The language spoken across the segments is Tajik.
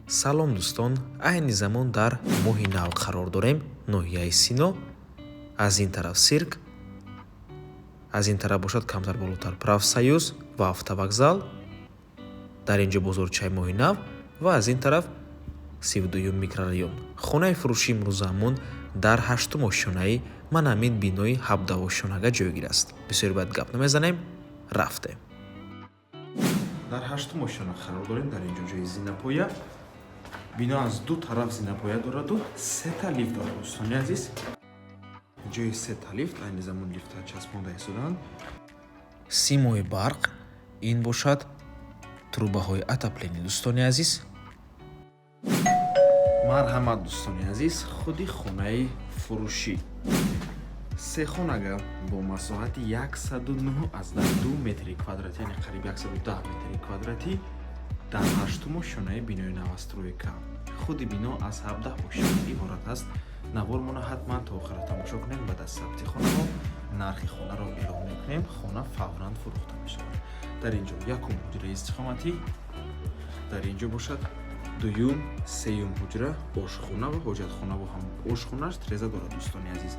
салом дӯстон, айни замон дар моҳи нав қарор дорем. ноҳияи Сино, аз ин тараф сирк, аз ин тараф бошад камтар болотар Правсоюз ва автовокзал, дар инҷо бозорчаи моҳи нав ва аз ин тараф 32 микрорайон. хонаи фурӯши имрӯзаамон дар 8 ошонаи ман амин бинои 17 ошонага ҷойгир аст. бисёр баъд гап намезанем, рафтем. дар 8 ошона қарор дорем. дар инҷо ҷои зинапоя. бино аз ду тараф зинапоя дораду сета лифт дорад. дӯстони азиз, ҷои сета лифт, айни замон лифтҳо часпонда истоданд. симои барқ, ин бошад трубаҳои отоплени. дӯстони азиз, марҳамат дӯстони азиз, худи хонаи фурӯшӣ. се хонага бо масоҳати 109 метри квадрат, яъне қариб 110 метри квадратӣ дар 8 ошонаи бинои новостройка. худи бино аз 17 ошона иборат аст. навормона ҳатман то охира тамошо кунем. баъд аз сабти хонаҳо нархи хонаро эълон мекунем. хона фавран фурӯхта мешавад. дар инҷо якум ҳуҷраи истиқоматӣ, дар инҷо бошад дуюм, сеюм ҳуҷра, ошхона ва ҳоҷатхона бо ҳам ошхонаш треза дорад. дӯстони азиз,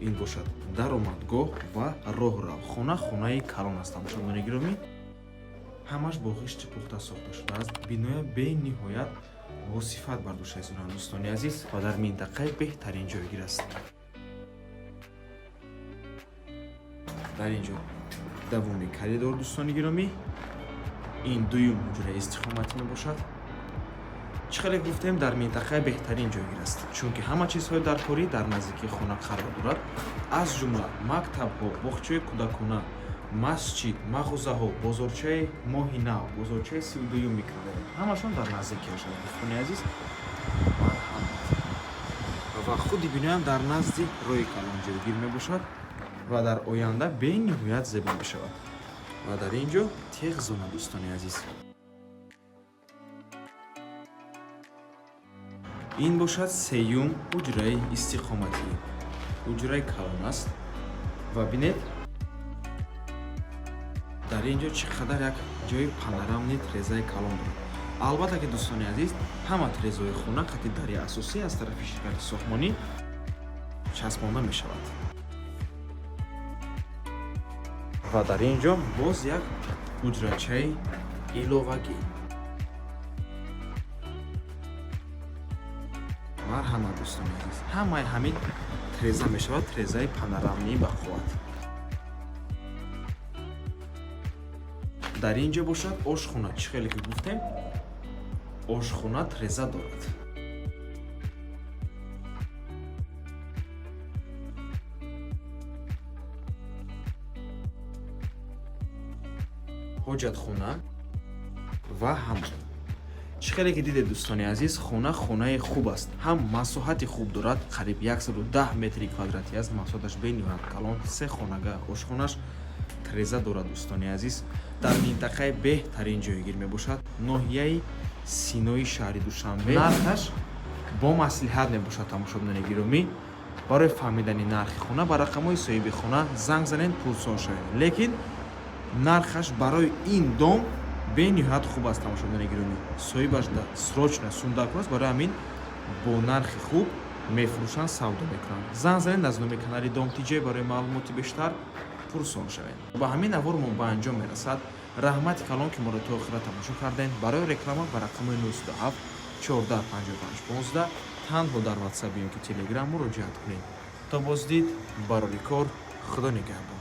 ин бошад даромадгоҳ ва роҳрав. хонаи калон аст. тамошобинони гиромӣ, ҳамаш бо ғишти пухта сохта шудааст. биноя бениҳоят восифат бардошта истоданд. дӯстони азиз, ва дар минтақаи беҳтарин ҷойгир аст. дар инҷо давоми коридор. дӯстони гиромӣ, ин дуюм ҳуҷраи истиқоматӣ мебошад. чӣ хеле гуфтем, дар минтақаи беҳтарин ҷойгир аст, чунки ҳама чизҳои даркорӣ дар наздикии хона қарор дорад. аз ҷумла мактабҳо, боғчаи кӯдакона, масҷид, мағозаҳо, бозорчаи моҳи нав, бозорчаи 32 микрорайон, ҳамашон дар наздикӣ ҳашад. дӯстони азиз, ва худи биноям дар назди роҳи калон ҷойгир мебошад ва дар оянда бениҳоят зебо мешавад. ва дар ин ҷо теғ зона. дӯстони азиз, ин бошад сеюм ҳуҷраи истиқоматӣ. ҳуҷраи калон аст ва бинед дар ин ҷо чӣ қадар як ҷои панорамни трезаи калон дорад. албатта ки дӯстони азиз, ҳама трезаҳои хона қатъи дари асосӣ аз тарафи ширкати сохмонӣ часпонда мешавад. ва дар ин ҷо боз як ҳуҷрачаи иловагӣ. марҳамат дӯстони азиз, ҳамаи ҳамин треза мешавад трезаи панорамии бақувват. дар ин ҷо бошад ошхона. чӣ хеле ки гуфтем, ошхона треза дорад. ҳоҷатхона ва ҳамон. чӣ хеле ки дидед дӯстони азиз, хонаи хуб аст. ҳам масоҳати хуб дорад. қариб 110 метри квадратӣ аст. масоҳаташ бениҳоят калон. се хонага ошхонаш треза дорад. дӯстони азиз, дар минтақаи беҳтарин ҷойгир мебошад. ноҳияи Синои шаҳри Душанбе. нархаш бо маслиҳат мебошад. тамошобинони гиромӣ, барои фаҳмидани нархи хона ба рақамҳои соҳиби хона занг занед, пурсон шавед. лекин нархаш барои ин дом бениҳоят хуб аст. тамошобинони гиромӣ, соҳибаш срочно сундаку аст. барои ҳамин бо нархи хуб мефурӯшанд, савдо мекунанд. занг занед аз номи канали Дом Тиҷей барои маълумоти бештар пурсон шавед. ба ҳамин навормон ба анҷом мерасад. раҳмати калон ки моро то охира тамошо кардем. барои реклама ба рақамҳои 027 14 55 15 танҳо дар ватсап ё ки телеграм муроҷиат кунед. то боздид, барори кор. худо нигаҳбон.